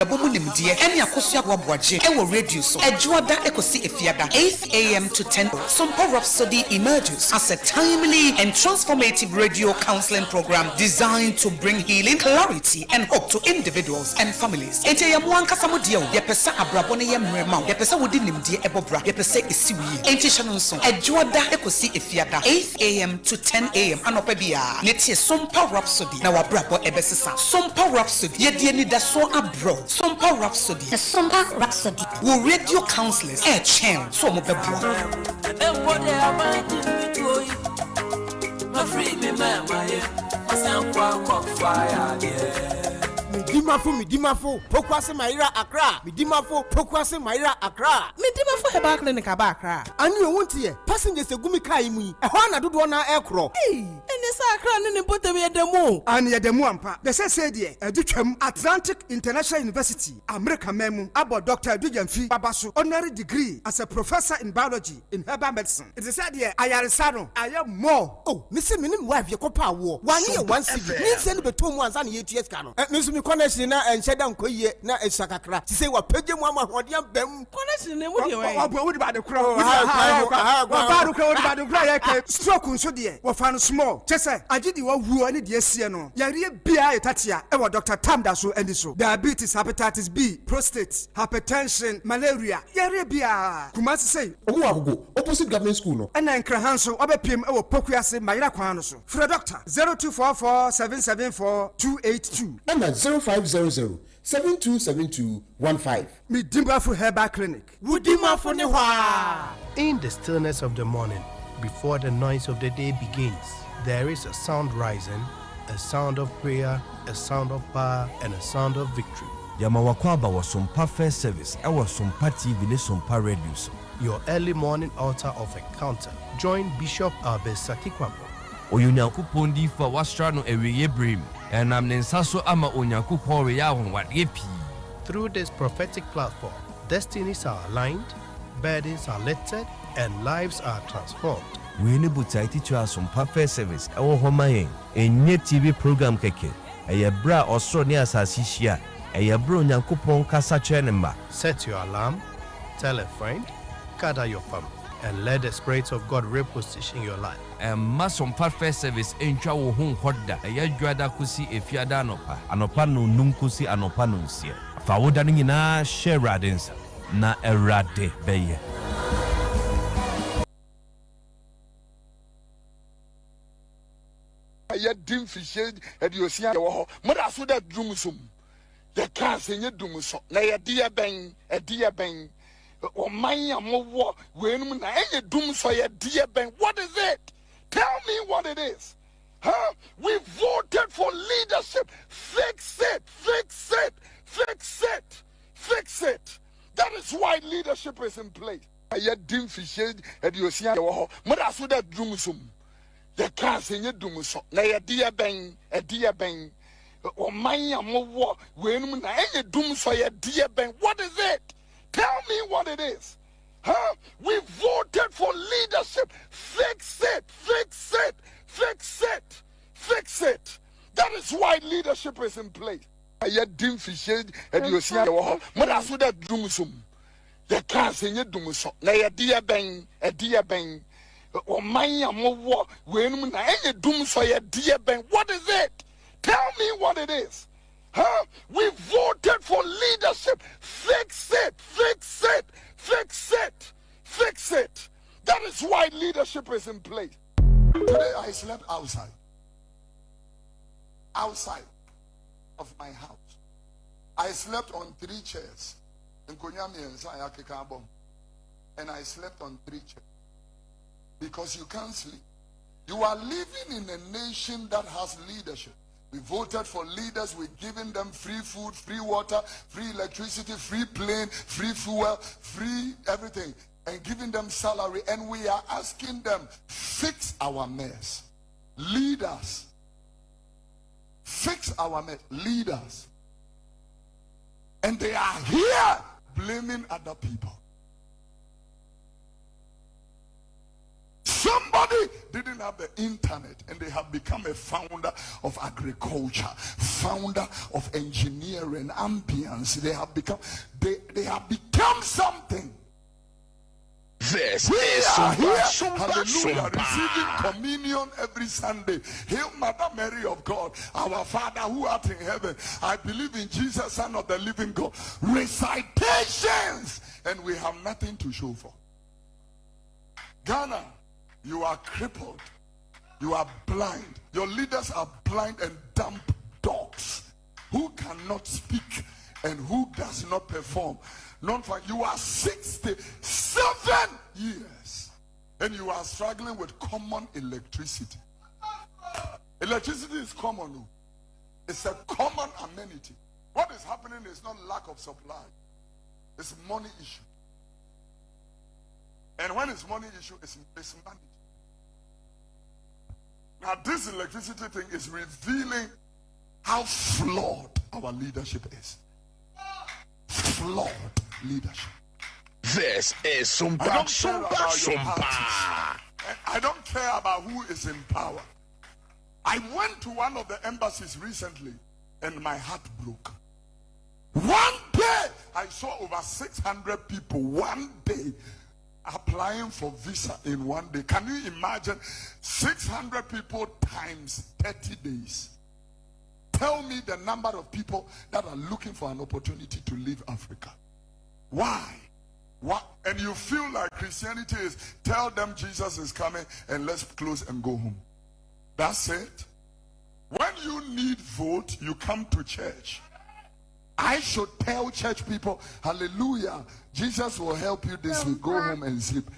abrabomu nimdie ene akosua boaboaje ewo radio so ejuada ekosi efiada 8 a.m. to 10. Sompa Rhapsody emerges as a timely and transformative radio counseling program designed to bring healing, clarity and hope to individuals and families. Ente ya muanka samudio ye pesa abrabone ye mrema ye pesa wodi nimdie ebobra ye pesa esiwi ente shanonso ejuada ekosi efiada 8 a.m. to 10 a.m. anopa bia netie Sompa Rhapsody na wabrabo ebesesa. Sompa Rhapsody ye die ni daso abro. Sompa Rhapsody the Sompa Rhapsody wo radio counselors chen so mo bebo Midimafo, Pokwase Maira Accra. Midimafo, Pokwase Maira Accra. Midimafo Heba Clinic Aba Accra. And you won't hear passengers a gumika a Hana do one aircraft. Hey, and this Accra and put them at the moon. And yet the Muampa, the said, Atlantic International University, America Memu, about Dr. Dujanfi Babasu, honorary degree as a professor in biology in herbal medicine. It is said here, I am more. Oh, Mr. Minim wife, your copa war. 1 year, 1 city. Means send the 2 months and 8 years. Miss Connection and Shadam Koye, na Esakakra. She say, what Peggy Mama, what young Bem Connection, what about the crowd? Stroke so dear, what found small. Chessa, I did you who any dear Siano. Yari Bia Tatia, ever Dr. Tamdaso and so. Diabetes, hepatitis B, prostate, hypertension, malaria. Yari Bia. Kumasi say, oh, opposite government school. No. And then Krahanso, Obepim, our Pokuase, Maira Kwanoso. For a doctor, 0244 774 282. And at 0500 727215. Midimafo Herbal Clinic. Woodimafo Newa. In the stillness of the morning, before the noise of the day begins, there is a sound rising, a sound of prayer, a sound of power, and a sound of victory. Yamawakwaba was Sompa First Service. I was Sompa TV, Sompa Radio. Your early morning altar of encounter. Join Bishop Albesaki Kwambo. Oyunyankupon di fa wastrano ewe brim and am nensaso ama onyankupon we ya won wade pi. Through this prophetic platform, destinies are aligned, burdens are lifted, and lives are transformed. We ne butai to us Sompa First Service ewo homayen enye TV program keke eyebra osro ne asasi hia eyebra onyankupon kasa chenema. Set your alarm, tell a friend, gather your family, and let the Spirit of God reposition your life. And Sompa First Service encha wo hu hoda eyadwada kusi efiada anopa no num kusi anopa no nsie fa woda no nyina share radens na erade beye. Ya dim fishe ediosia wo ho moda so da dumsum the cancer nye dumso na ya dia ben o manya mo wenum na enye dumso ya dia ben. What is it? Tell me what it is. Huh? We voted for leadership. Fix it. That is why leadership is in place. Ya dim fishe ediosia wo ho moda so da dumsum the cancer nye dumso na ya dia ben o manya mo wenum na enye dumso ya dia ben. What is it? Tell me what it is. Huh? We voted for leadership. Fix it. That is why leadership is in place. Ya dim fishe ediosia wo ho moda so da dumsum the cancer nye dumso na ya dia ben o manya mo wenum na enye dumso ya dia ben. What is it? Tell me what it is. Huh? We voted for leadership. Fix it. That is why leadership is in place. Today I slept outside of my house. I slept on 3 chairs. And I slept on 3 chairs. Because you can't sleep. You are living in a nation that has leadership. We voted for leaders. We're giving them free food, free water, free electricity, free plane, free fuel, free everything, and giving them salary. And we are asking them, fix our mess. Leaders. Fix our mess. Leaders. And they are here blaming other people. Somebody didn't have the internet, and they have become a founder of agriculture, founder of engineering, ambience. They have become something. This We is are here, Sompa, hallelujah, Sompa. receiving communion every Sunday. Hail Mother Mary of God, our Father who art in heaven. I believe in Jesus, Son of the living God. Recitations, and we have nothing to show for. Ghana, you are crippled. You are blind. Your leaders are blind and dumb dogs who cannot speak and who does not perform. Not for you are 67 years and you are struggling with common electricity. Electricity is common. It's a common amenity. What is happening is not lack of supply. It's money issue. And when it's money issue, it's managed. Now this electricity thing is revealing how flawed our leadership is. Flawed leadership. This is Sompa, Sompa, Sompa. I don't care about who is in power. I went to one of the embassies recently and my heart broke. One day I saw over 600 people one day applying for visa in one day. Can you imagine 600 people times 30 days? Tell me the number of people that are looking for an opportunity to leave Africa. Why? What? And you feel like Christianity is tell them Jesus is coming and let's close and go home. That's it. When you need vote, you come to church. I should tell church people, hallelujah, Jesus will help you this week. Go home and sleep.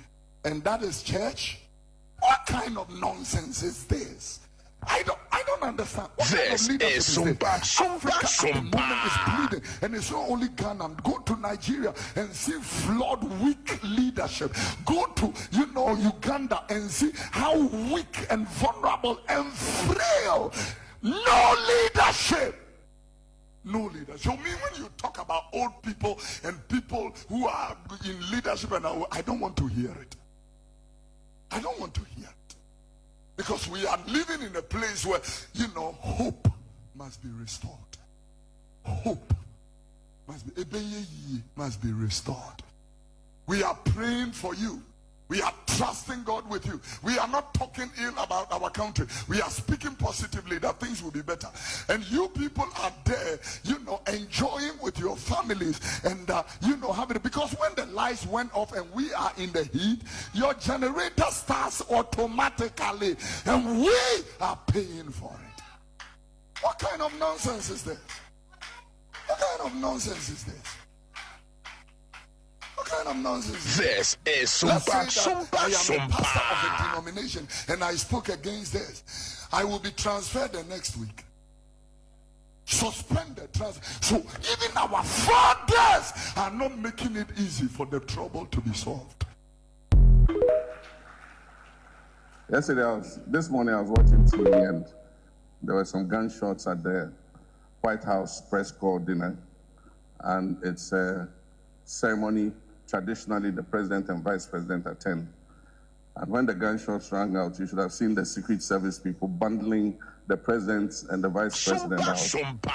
And that is church? What kind of nonsense is this? I don't understand. What This kind of leadership is is Sompa, this? Sompa, Africa at the moment Sompa. is bleeding, and it's not only Ghana. Go to Nigeria and see flawed, weak leadership. Go to Uganda and see how weak and vulnerable and frail. No leadership. No leadership. So me, when you talk about old people and people who are in leadership, and I don't want to hear it. I don't want to hear it. Because we are living in a place where, hope must be restored. Hope must be restored. We are praying for you. We are trusting God with you. We are not talking ill about our country. We are speaking positively that things will be better. And you people are there, enjoying with your families and, having it. Because when the lights went off and we are in the heat, your generator starts automatically and we are paying for it. What kind of nonsense is this? What kind of nonsense is this? What kind of nonsense? This is Let's Sompa, say that Sompa, I am a pastor of a Sompa. denomination and I spoke against this. I will be transferred the next week. Suspended. So even our fathers are not making it easy for the trouble to be solved. Yesterday, this morning I was watching TV and there were some gunshots at the White House press corps dinner, and it's a ceremony traditionally the president and vice president attend. And when the gunshots rang out, you should have seen the Secret Service people bundling the president and the vice president out. Sompa.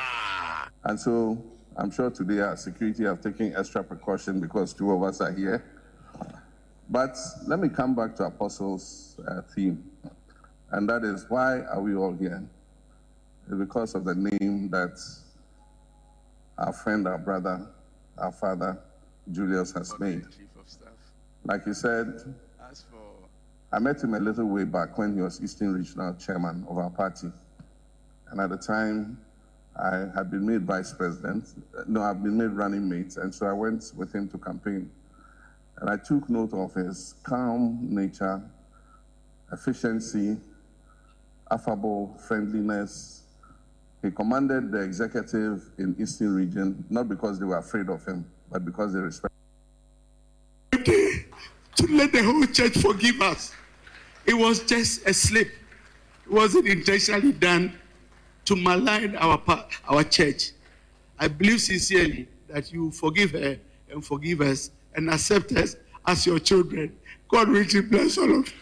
And so I'm sure today our security have taken extra precaution because two of us are here. But let me come back to Apostles' theme, and that is, why are we all here? It's because of the name that our friend, our brother, our father, Julius has made. Like he said, I met him a little way back when he was Eastern Regional Chairman of our party. And at the time, I had been made vice president. No, I've been made running mate, and so I went with him to campaign. And I took note of his calm nature, efficiency, affable friendliness. He commanded the executive in Eastern Region, not because they were afraid of him, but because they respect him. To let the whole church forgive us. It was just a slip. It wasn't intentionally done to malign our church. I believe sincerely that you forgive her and forgive us and accept us as your children. God richly bless all of you.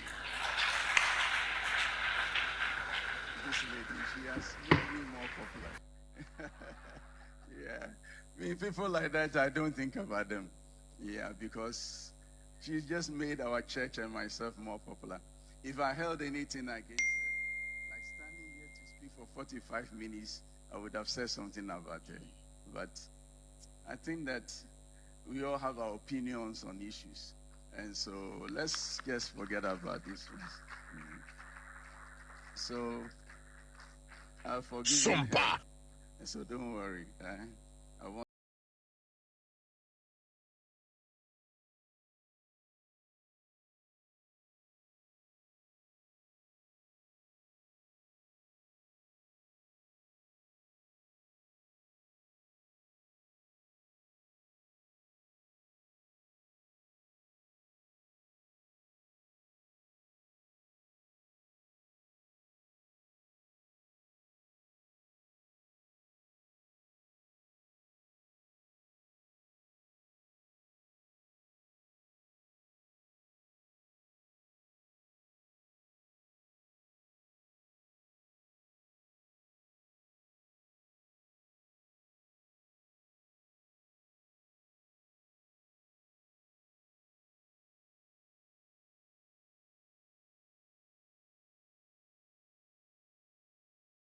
People like that, I don't think about them. Yeah, because she's just made our church and myself more popular. If I held anything against her, like standing here to speak for 45 minutes, I would have said something about her. But I think that we all have our opinions on issues. And so let's just forget about this one. So I'll forgive her. So don't worry.